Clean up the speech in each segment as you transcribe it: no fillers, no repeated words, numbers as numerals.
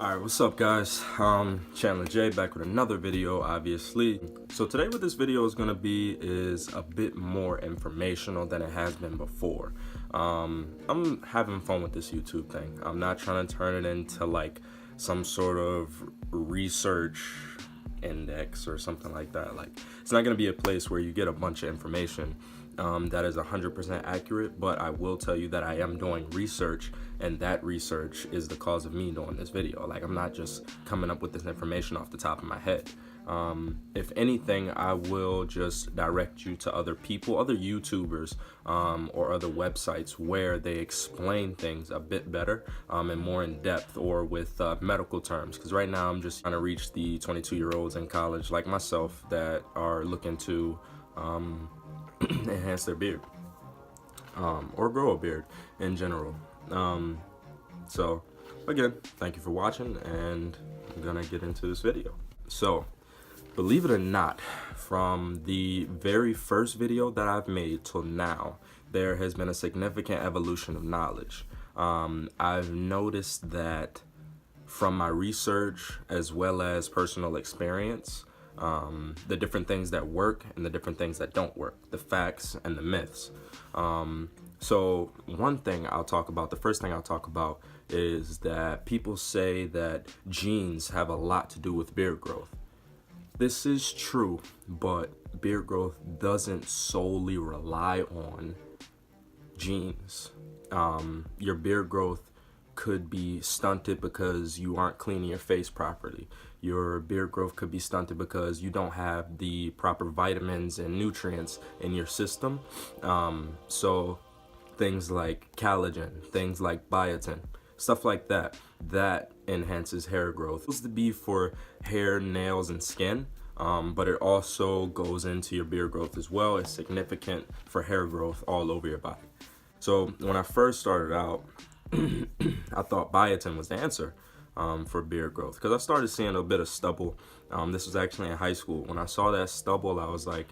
Alright, what's up guys? Chandler J back with another video, obviously. So today what this video is going to be is a bit more informational than it has been before. I'm having fun with this YouTube thing. I'm not trying to turn it into like some sort of research index or something like that. Like, it's not going to be a place where you get a bunch of information that is 100% accurate, but I will tell you that I am doing research, and that research is the cause of me doing this video. Like, I'm not just coming up with this information off the top of my head. If anything, I will just direct you to other people, other YouTubers, or other websites where they explain things a bit better and more in depth, or with medical terms. Because right now I'm just trying to reach the 22-year-olds in college like myself that are looking to enhance their beard or grow a beard in general. So again, thank you for watching, and I'm gonna get into this video. So believe it or not, from the very first video that I've made till now, there has been a significant evolution of knowledge. I've noticed that from my research as well as personal experience, the different things that work and the different things that don't work, the facts and the myths. So one thing I'll talk about, the first thing I'll talk about, is that people say that genes have a lot to do with beard growth. This is true, but beard growth doesn't solely rely on genes. Your beard growth could be stunted because you aren't cleaning your face properly. Your beard growth could be stunted because you don't have the proper vitamins and nutrients in your system. So things like collagen, things like biotin, stuff like that, that enhances hair growth. It's supposed to be for hair, nails, and skin, but it also goes into your beard growth as well. It's significant for hair growth all over your body. So when I first started out, I thought biotin was the answer for beard growth, because I started seeing a bit of stubble. This was actually in high school. When I saw that stubble, I was like,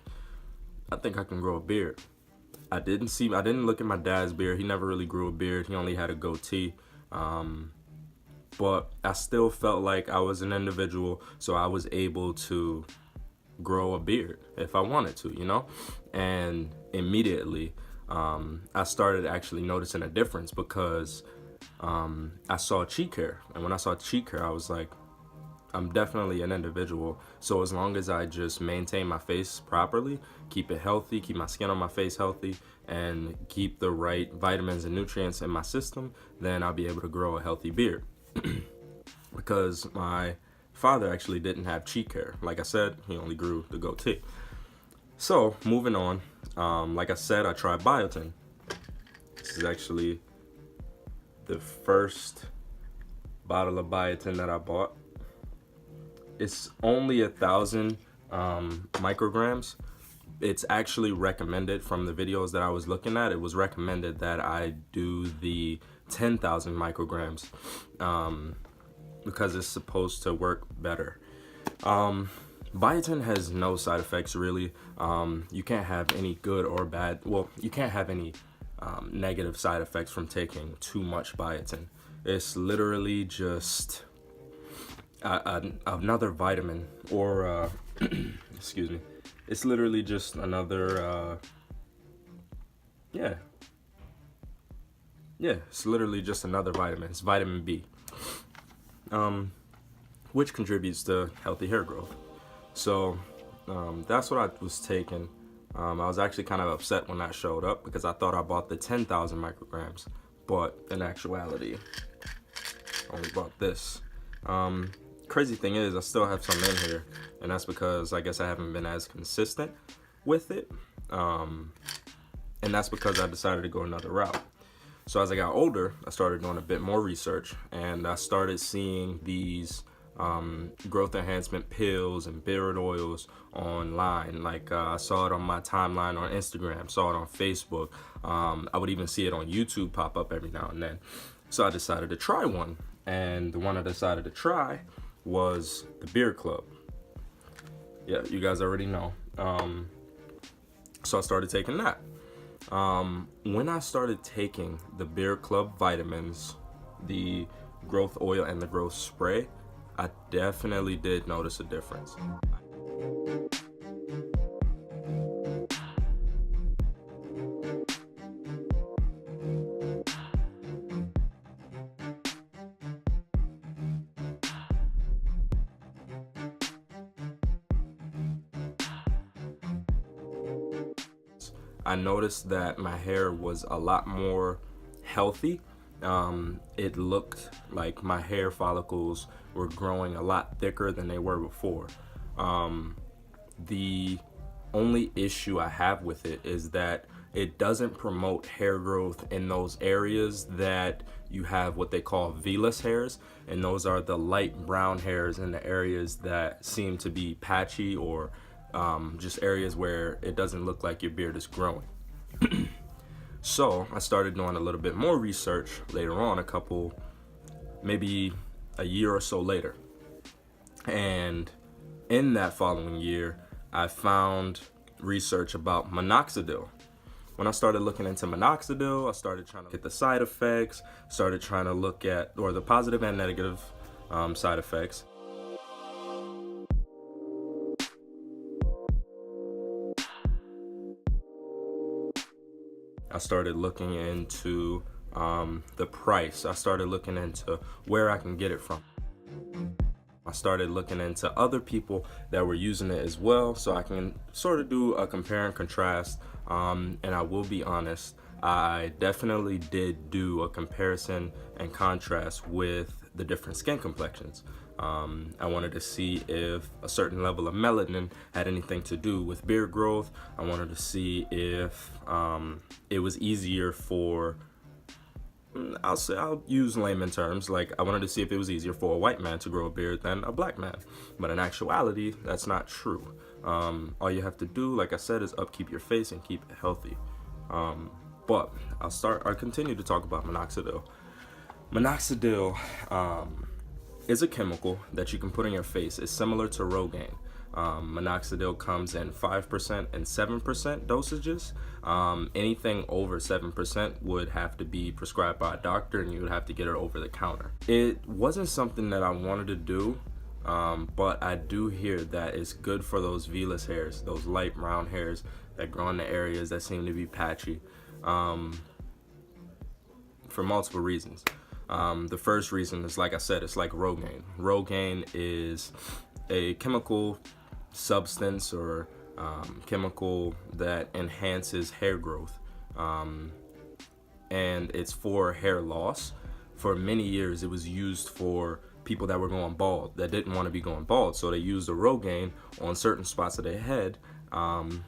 I think I can grow a beard. I didn't look at my dad's beard. He never really grew a beard. He only had a goatee. But I still felt like I was an individual, so I was able to grow a beard if I wanted to, you know? And immediately, I started actually noticing a difference, because I saw cheek hair. And when I saw cheek hair, I was like, I'm definitely an individual. So as long as I just maintain my face properly, keep it healthy, keep my skin on my face healthy, and keep the right vitamins and nutrients in my system, then I'll be able to grow a healthy beard. Because my father actually didn't have cheek hair. Like I said, he only grew the goatee. So moving on, like I said, I tried biotin. This is actually the first bottle of biotin that I bought. It's only 1,000 micrograms. It's actually recommended, from the videos that I was looking at, it was recommended that I do the 10,000 micrograms because it's supposed to work better. Biotin has no side effects, really. You can't have any good or bad, well, you can't have any negative side effects from taking too much biotin. It's literally just another vitamin, or excuse me, it's literally just another it's literally just another vitamin. It's vitamin B, which contributes to healthy hair growth. So that's what I was taking. I was actually kind of upset when that showed up, because I thought I bought the 10,000 micrograms, but in actuality I only bought this. Crazy thing is, I still have some in here, and that's because I guess I haven't been as consistent with it, and that's because I decided to go another route. So as I got older, I started doing a bit more research, and I started seeing these growth enhancement pills and beard oils online. Like I saw it on my timeline on Instagram, saw it on Facebook. I would even see it on YouTube pop up every now and then. So I decided to try one, and the one I decided to try was the Beard Club. Yeah, you guys already know. So I started taking that. When I started taking the Beard Club vitamins, the growth oil and the growth spray, I definitely did notice a difference. I noticed that my hair was a lot more healthy. It looked like my hair follicles were growing a lot thicker than they were before. The only issue I have with it is that it doesn't promote hair growth in those areas that you have what they call vellus hairs, and those are the light brown hairs in the areas that seem to be patchy or just areas where it doesn't look like your beard is growing. So I started doing a little bit more research later on, maybe a year or so later. And in that following year, I found research about minoxidil. When I started looking into minoxidil, I started trying to get the side effects, started trying to look at, or the positive and negative side effects. I started looking into the price. I started looking into where I can get it from. I started looking into other people that were using it as well, so I can sort of do a compare and contrast. And I will be honest, I definitely did do a comparison and contrast with the different skin complexions. I wanted to see if a certain level of melanin had anything to do with beard growth. I wanted to see if it was easier for, I'll use layman terms, like I wanted to see if it was easier for a white man to grow a beard than a black man. But in actuality, that's not true. All you have to do, like I said, is upkeep your face and keep it healthy. But I'll continue to talk about minoxidil. Minoxidil is a chemical that you can put in your face. It's similar to Rogaine. Minoxidil comes in 5% and 7% dosages. Anything over 7% would have to be prescribed by a doctor, and you would have to get it over the counter. It wasn't something that I wanted to do, but I do hear that it's good for those vellus hairs, those light brown hairs that grow in the areas that seem to be patchy, for multiple reasons. The first reason is, like I said, it's like Rogaine. Rogaine is a chemical substance or chemical that enhances hair growth, and it's for hair loss. For many years, it was used for people that were going bald, that didn't want to be going bald, so they used the Rogaine on certain spots of their head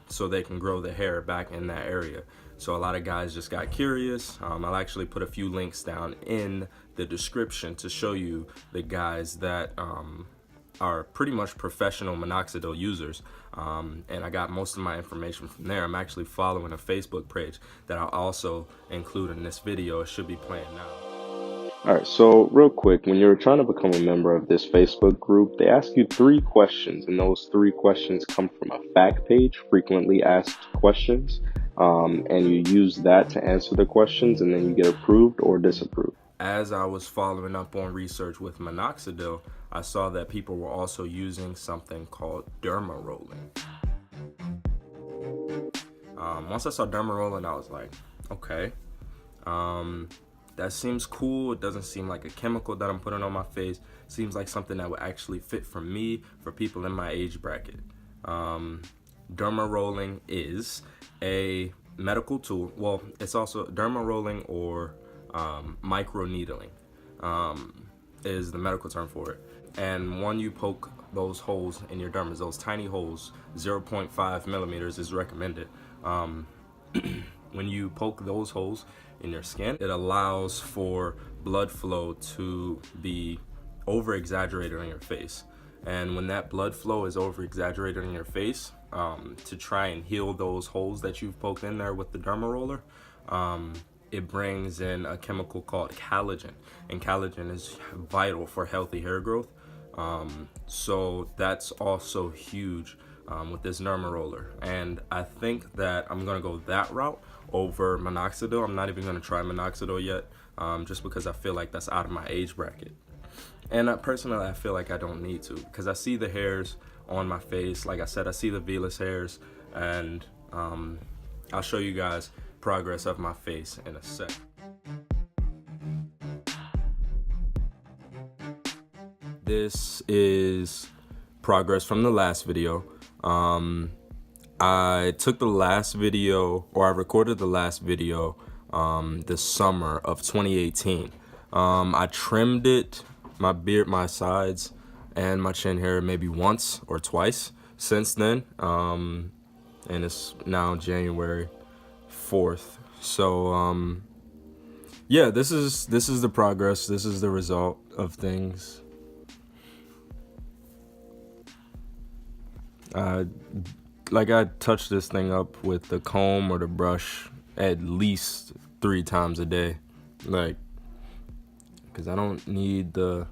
so they can grow the hair back in that area. So a lot of guys just got curious. I'll actually put a few links down in the description to show you the guys that are pretty much professional minoxidil users. And I got most of my information from there. I'm actually following a Facebook page that I'll also include in this video. It should be playing now. All right, so real quick, when you're trying to become a member of this Facebook group, they ask you 3 questions, and those 3 questions come from a fact page, frequently asked questions, and you use that to answer the questions, and then you get approved or disapproved. As I was following up on research with minoxidil, I saw that people were also using something called derma rolling. Once I saw derma rolling, I was like, okay. That seems cool. It doesn't seem like a chemical that I'm putting on my face. It seems like something that would actually fit for me, for people in my age bracket. Derma rolling is a medical tool. Well, it's also derma rolling, or micro needling is the medical term for it. And when you poke those holes in your dermis, those tiny holes, 0.5 millimeters is recommended. When you poke those holes in your skin, it allows for blood flow to be over exaggerated on your face. And when that blood flow is over exaggerated in your face, to try and heal those holes that you've poked in there with the derma roller, it brings in a chemical called collagen, and collagen is vital for healthy hair growth. So that's also huge with this derma roller. And I think that I'm gonna go that route over minoxidil. I'm not even going to try minoxidil yet, just because I feel like that's out of my age bracket. And personally, I feel like I don't need to, because I see the hairs on my face. Like I said, I see the vellus hairs, and I'll show you guys progress of my face in a sec. This is progress from the last video. I took the last video, or I recorded the last video this summer of 2018. I trimmed it, my beard, my sides, and my chin hair maybe once or twice since then. And it's now January 4th. So yeah, this is the progress. This is the result of things. Like, I touch this thing up with the comb or the brush at least 3 times a day, like, because I don't need the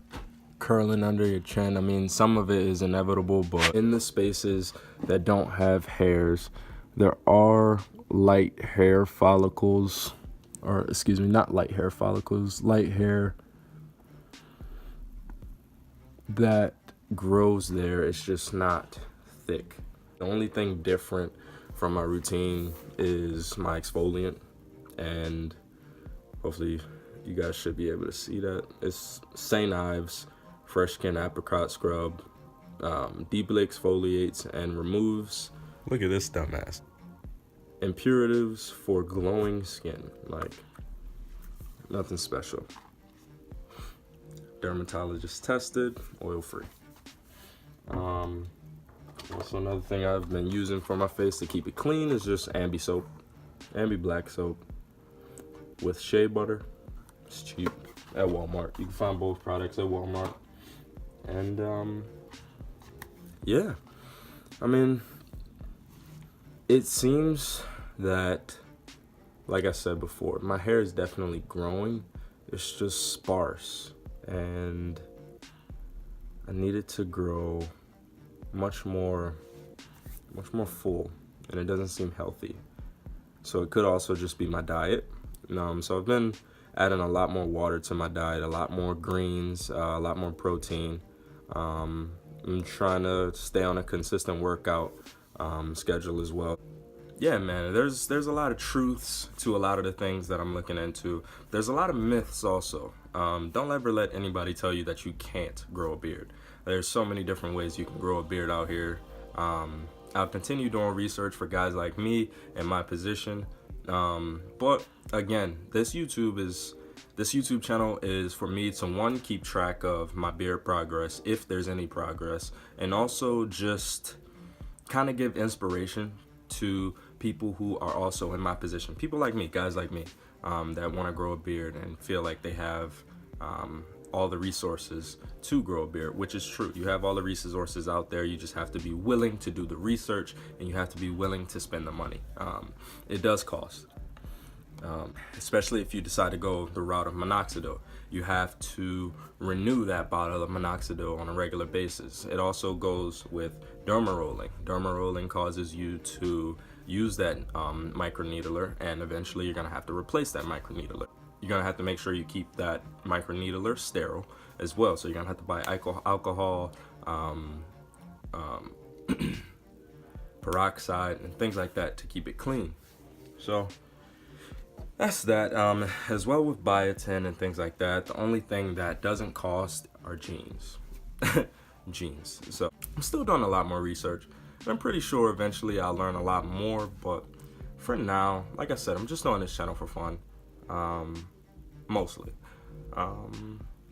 curling under your chin. I mean, some of it is inevitable, but in the spaces that don't have hairs, there are light hair follicles, or excuse me, not light hair follicles, light hair that grows there. It's just not thick. The only thing different from my routine is my exfoliant, and hopefully you guys should be able to see that. It's St. Ives Fresh Skin Apricot Scrub. Deeply exfoliates and removes, look at this dumbass, impurities for glowing skin. Like, nothing special. Dermatologist tested, oil free. Also, another thing I've been using for my face to keep it clean is just Ambi soap, Ambi black soap with shea butter. It's cheap at Walmart. You can find both products at Walmart. And yeah, I mean, it seems that, like I said before, my hair is definitely growing. It's just sparse, and I need it to grow much more full, and it doesn't seem healthy. So it could also just be my diet. So I've been adding a lot more water to my diet, a lot more greens, a lot more protein. I'm trying to stay on a consistent workout schedule as well. Yeah, man, there's a lot of truths to a lot of the things that I'm looking into. There's a lot of myths also. Don't ever let anybody tell you that you can't grow a beard. There's so many different ways you can grow a beard out here. I'll continue doing research for guys like me in my position. But again, this YouTube channel is for me to, one, keep track of my beard progress, if there's any progress, and also just kind of give inspiration to people who are also in my position. People like me, guys like me, that want to grow a beard and feel like they have all the resources to grow a beard, which is true. You have all the resources out there. You just have to be willing to do the research, and you have to be willing to spend the money. It does cost, especially if you decide to go the route of minoxidil. You have to renew that bottle of minoxidil on a regular basis. It also goes with derma rolling. Derma rolling causes you to use that microneedler, and eventually you're gonna have to replace that microneedler. You're gonna have to make sure you keep that microneedler sterile as well. So you're gonna have to buy alcohol, peroxide, and things like that to keep it clean. So that's that. As well with biotin and things like that. The only thing that doesn't cost are jeans. Jeans. So I'm still doing a lot more research, and I'm pretty sure eventually I'll learn a lot more. But for now, like I said, I'm just doing this channel for fun. Mostly.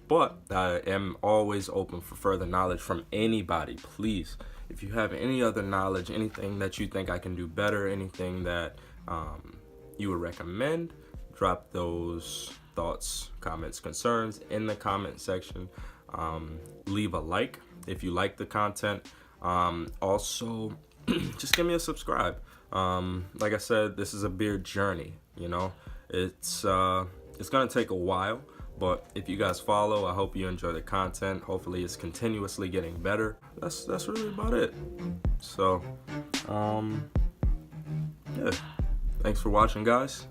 But I am always open for further knowledge from anybody. Please, if you have any other knowledge, anything that you think I can do better, anything that you would recommend, drop those thoughts, comments, concerns in the comment section. Leave a like if you like the content. Also, just give me a subscribe. Like I said, this is a beard journey, you know. It's gonna take a while, but if you guys follow, I hope you enjoy the content. Hopefully it's continuously getting better. That's really about it. So yeah, Thanks for watching, guys.